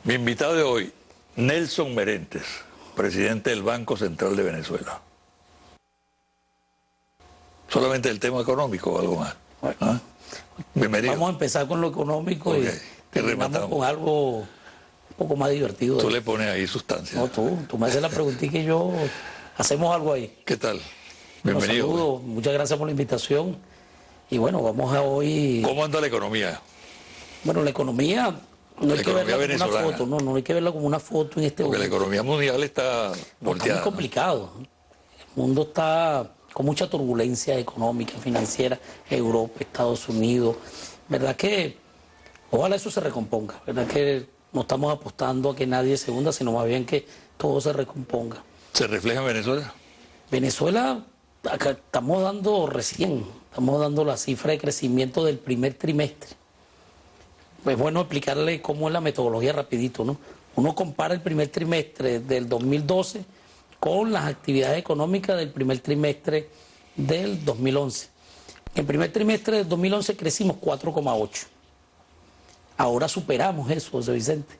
Mi invitado de hoy, Nelson Merentes, presidente del Banco Central de Venezuela. ¿Solamente el tema económico o algo más? Bueno, ¿Ah? Bienvenido. vamos a empezar con lo económico Ok, y terminamos rematamos. con algo un poco más divertido. Tú le pones ahí sustancia. No, tú me haces la preguntita y yo hacemos algo ahí. ¿Qué tal? Bueno, Bienvenido. saludos, muchas gracias por la invitación. Y bueno, vamos a hoy. ¿Cómo anda la economía? Bueno, la economía no hay La que verla economía como una venezolana. foto, no hay que verla como una foto en este Porque la momento. economía mundial está No, está volteada. muy ¿No? complicado. El mundo está con mucha turbulencia económica, financiera, Europa, Estados Unidos. ¿Verdad que ojalá eso se recomponga? ¿Verdad que no estamos apostando a que nadie se hunda, sino más bien que todo se recomponga? ¿Se refleja en Venezuela? Venezuela, acá estamos dando la cifra de crecimiento del primer trimestre. Es bueno explicarle cómo es la metodología rapidito, ¿no? Uno compara el primer trimestre del 2012 con las actividades económicas del primer trimestre del 2011. En el primer trimestre del 2011 crecimos 4,8. Ahora superamos eso, José Vicente.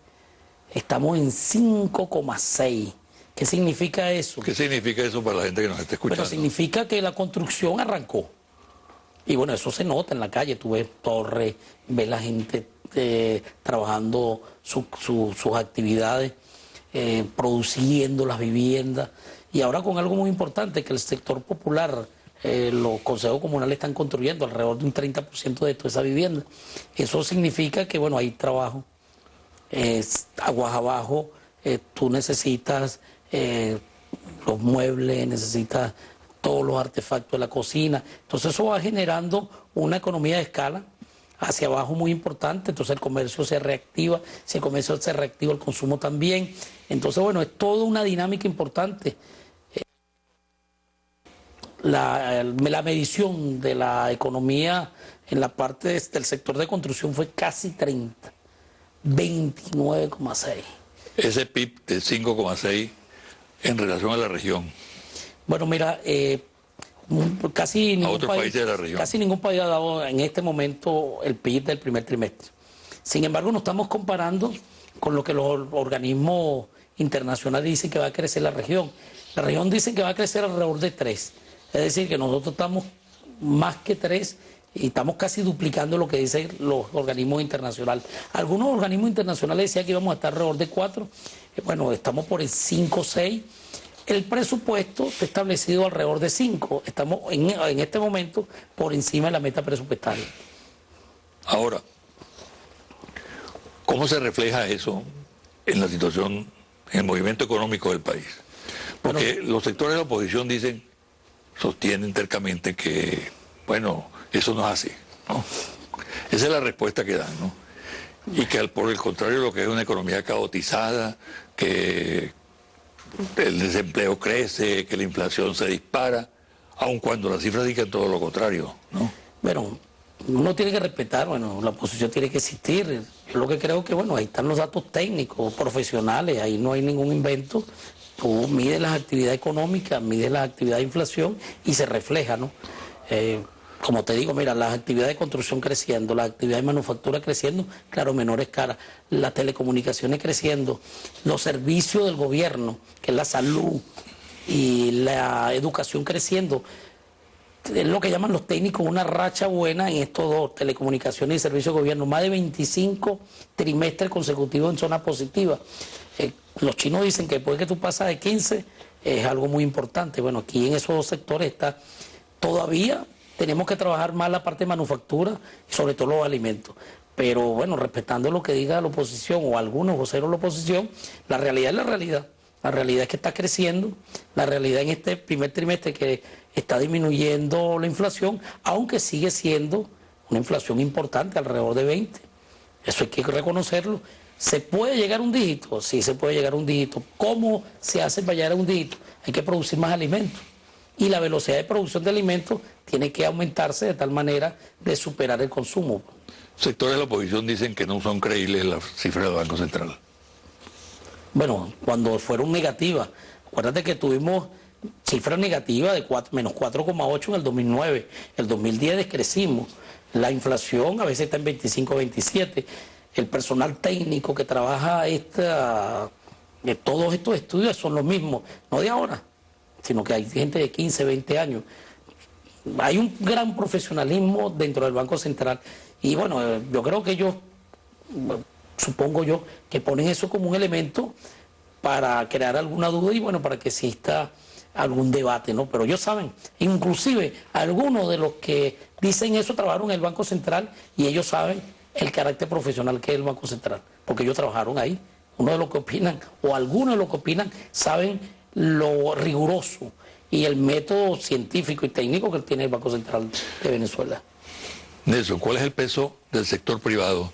Estamos en 5,6. ¿Qué significa eso? ¿Qué significa eso para la gente que nos está escuchando? Pero significa que la construcción arrancó. Y bueno, eso se nota en la calle. Tú ves torres, ves la gente trabajando sus actividades, produciendo las viviendas. Y ahora con algo muy importante, que el sector popular, los consejos comunales están construyendo alrededor de un 30% de toda esa vivienda. Eso significa que, bueno, hay trabajo. Aguas abajo, tú necesitas los muebles, necesitas todos los artefactos de la cocina. Entonces eso va generando una economía de escala hacia abajo muy importante. Entonces el comercio se reactiva, si el comercio se reactiva, el consumo también. Entonces, bueno, es toda una dinámica importante. La medición de la economía en la parte del sector de construcción fue casi 30, 29,6. Ese PIB de 5,6 en relación a la región. Bueno, mira, casi ningún otros países de la región. Casi ningún país ha dado en este momento el PIB del primer trimestre. Sin embargo, nos estamos comparando con lo que los organismos internacionales dicen que va a crecer la región. La región dice que va a crecer alrededor de 3. Es decir, que nosotros estamos más que 3 y estamos casi duplicando lo que dicen los organismos internacionales. Algunos organismos internacionales decían que íbamos a estar alrededor de 4. Bueno, estamos por el 5, 6. El presupuesto está establecido alrededor de 5. Estamos en este momento por encima de la meta presupuestaria. Ahora, ¿cómo se refleja eso en la situación, en el movimiento económico del país? Porque los sectores de la oposición sostienen tercamente que, bueno, eso no es así, ¿no? Esa es la respuesta que dan, ¿no? Y que por el contrario lo que es una economía caotizada, que el desempleo crece, que la inflación se dispara, aun cuando las cifras indican todo lo contrario, ¿no? Bueno, uno tiene que respetar, bueno, la oposición tiene que existir. Yo lo que creo que, bueno, ahí están los datos técnicos, profesionales, ahí no hay ningún invento. Tú mides las actividades económicas, mides las actividades de inflación y se refleja, ¿no? Como te digo, mira, las actividades de construcción creciendo, las actividades de manufactura creciendo, claro, menor escala, las telecomunicaciones creciendo, los servicios del gobierno, que es la salud y la educación creciendo. Es lo que llaman los técnicos una racha buena en estos dos, telecomunicaciones y servicios de gobierno, más de 25 trimestres consecutivos en zona positiva. Los chinos dicen que después que tú pasas de 15 es algo muy importante. Bueno, aquí en esos dos sectores está todavía. Tenemos que trabajar más la parte de manufactura y sobre todo los alimentos. Pero bueno, respetando lo que diga la oposición o algunos voceros de la oposición, la realidad es la realidad. La realidad es que está creciendo, la realidad en este primer trimestre que está disminuyendo la inflación, aunque sigue siendo una inflación importante, alrededor de 20. Eso hay que reconocerlo. ¿Se puede llegar a un dígito? Sí, se puede llegar a un dígito. ¿Cómo se hace para llegar a un dígito? Hay que producir más alimentos. Y la velocidad de producción de alimentos tiene que aumentarse de tal manera de superar el consumo. Sectores de la oposición dicen que no son creíbles las cifras del Banco Central. Bueno, cuando fueron negativas, acuérdate que tuvimos cifras negativas de menos 4,8 en el 2009, el 2010 descrecimos, la inflación a veces está en 25, 27, el personal técnico que trabaja de todos estos estudios son los mismos, no de ahora, sino que hay gente de 15, 20 años. Hay un gran profesionalismo dentro del Banco Central y bueno, yo creo que ellos, supongo yo, que ponen eso como un elemento para crear alguna duda y bueno, para que exista algún debate, ¿no? Pero ellos saben, inclusive algunos de los que dicen eso trabajaron en el Banco Central y ellos saben el carácter profesional que es el Banco Central, porque ellos trabajaron ahí. Uno de los que opinan, o algunos de los que opinan, saben lo riguroso y el método científico y técnico que tiene el Banco Central de Venezuela. Nelson, ¿cuál es el peso del sector privado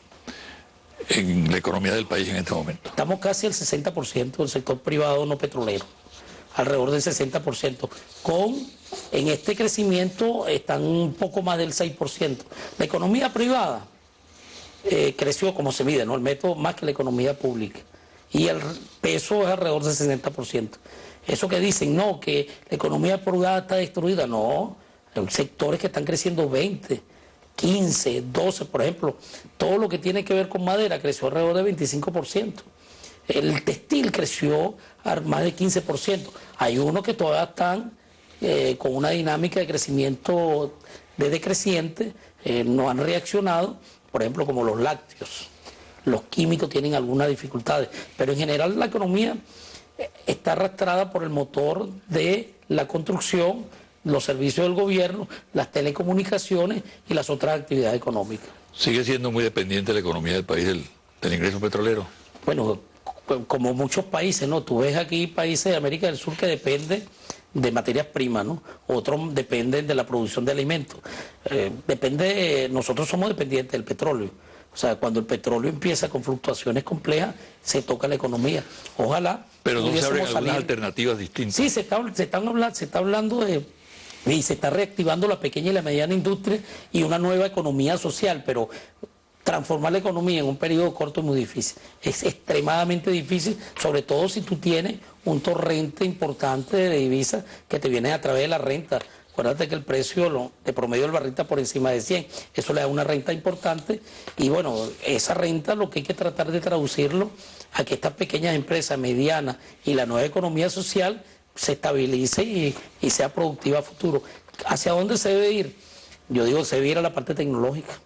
en la economía del país en este momento? Estamos casi al 60% del sector privado no petrolero, alrededor del 60%. En este crecimiento están un poco más del 6%. La economía privada creció como se mide, ¿no? El método más que la economía pública. Y el peso es alrededor del 60%. Eso que dicen, no, que la economía privada está destruida, no. Hay sectores que están creciendo 20, 15, 12, por ejemplo. Todo lo que tiene que ver con madera creció alrededor del 25%. El textil creció a más de 15%. Hay unos que todavía están con una dinámica de crecimiento decreciente, no han reaccionado, por ejemplo, como los lácteos. Los químicos tienen algunas dificultades, pero en general la economía está arrastrada por el motor de la construcción, los servicios del gobierno, las telecomunicaciones y las otras actividades económicas. ¿Sigue siendo muy dependiente la economía del país del ingreso petrolero? Bueno, como muchos países, ¿no? Tú ves aquí países de América del Sur que dependen de materias primas, ¿no? Otros dependen de la producción de alimentos. Nosotros somos dependientes del petróleo. O sea, cuando el petróleo empieza con fluctuaciones complejas, se toca la economía. Ojalá. Pero no se abren algunas alternativas distintas. Sí, se está hablando de, y se está reactivando la pequeña y la mediana industria y una nueva economía social, pero transformar la economía en un periodo corto es muy difícil. Es extremadamente difícil, sobre todo si tú tienes un torrente importante de divisas que te vienen a través de la renta. Acuérdate que el precio de promedio del barril está por encima de 100. Eso le da una renta importante y bueno, esa renta lo que hay que tratar de traducirlo a que estas pequeñas empresas medianas y la nueva economía social se estabilice y sea productiva a futuro. ¿Hacia dónde se debe ir? Yo digo, se debe ir a la parte tecnológica,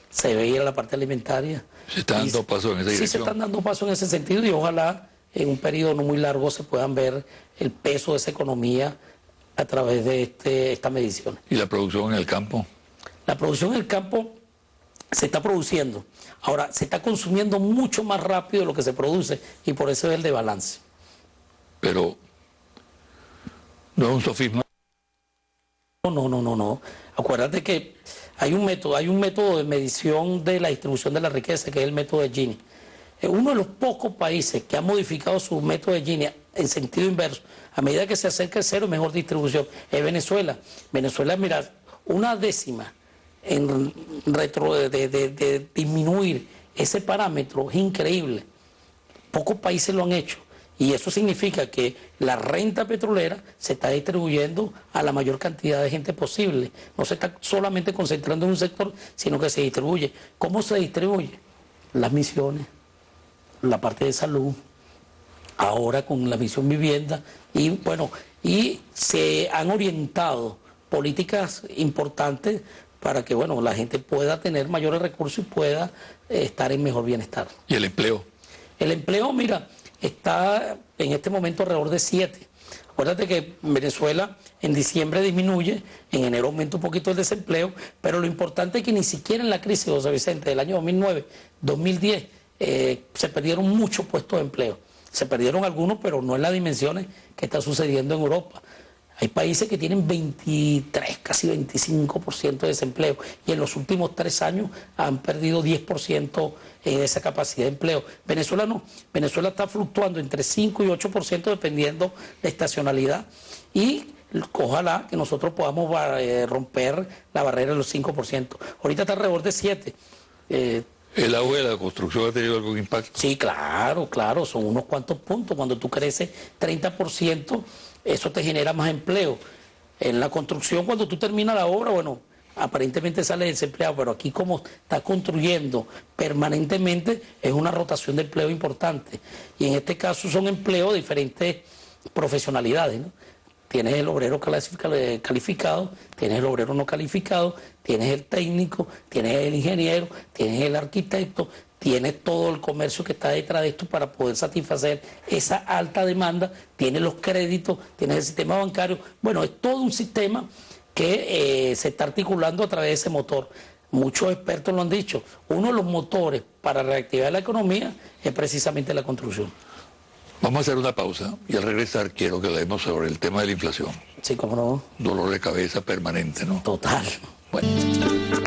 se debe ir a la parte alimentaria. ¿Se están dando pasos en esa dirección? Sí, se están dando pasos en ese sentido y ojalá en un periodo no muy largo se puedan ver el peso de esa economía a través de estas mediciones. ¿Y la producción en el campo? La producción en el campo se está produciendo. Ahora, se está consumiendo mucho más rápido de lo que se produce y por eso es el desbalance. Pero no es un sofisma. No. Acuérdate que hay un método de medición de la distribución de la riqueza, que es el método de Gini. Uno de los pocos países que ha modificado su método de Gini en sentido inverso, a medida que se acerca el cero, mejor distribución, es Venezuela. Venezuela, mira, una décima en de disminuir ese parámetro es increíble. Pocos países lo han hecho. Y eso significa que la renta petrolera se está distribuyendo a la mayor cantidad de gente posible. No se está solamente concentrando en un sector, sino que se distribuye. ¿Cómo se distribuye? Las misiones, la parte de salud, ahora con la misión vivienda, y bueno, y se han orientado políticas importantes para que bueno, la gente pueda tener mayores recursos y pueda estar en mejor bienestar. ¿Y el empleo? El empleo, mira, está en este momento alrededor de 7. Acuérdate que Venezuela en diciembre disminuye, en enero aumenta un poquito el desempleo, pero lo importante es que ni siquiera en la crisis, José Vicente, del año 2009, 2010, se perdieron muchos puestos de empleo. Se perdieron algunos, pero no en las dimensiones que está sucediendo en Europa. Hay países que tienen 23, casi 25% de desempleo y en los últimos 3 años han perdido 10% en esa capacidad de empleo. Venezuela no. Venezuela está fluctuando entre 5 y 8% dependiendo de estacionalidad y ojalá que nosotros podamos romper la barrera de los 5%. Ahorita está alrededor de 7%. ¿El auge de la construcción ha tenido algún impacto? Sí, claro, son unos cuantos puntos. Cuando tú creces 30%, eso te genera más empleo. En la construcción, cuando tú terminas la obra, bueno, aparentemente sale desempleado, pero aquí como está construyendo permanentemente es una rotación de empleo importante. Y en este caso son empleos de diferentes profesionalidades, ¿no? Tienes el obrero calificado, tienes el obrero no calificado, tienes el técnico, tienes el ingeniero, tienes el arquitecto, tienes todo el comercio que está detrás de esto para poder satisfacer esa alta demanda, tienes los créditos, tienes el sistema bancario. Bueno, es todo un sistema que se está articulando a través de ese motor. Muchos expertos lo han dicho, uno de los motores para reactivar la economía es precisamente la construcción. Vamos a hacer una pausa y al regresar quiero que hablemos sobre el tema de la inflación. Sí, cómo no. Dolor de cabeza permanente, ¿no? Total. Bueno.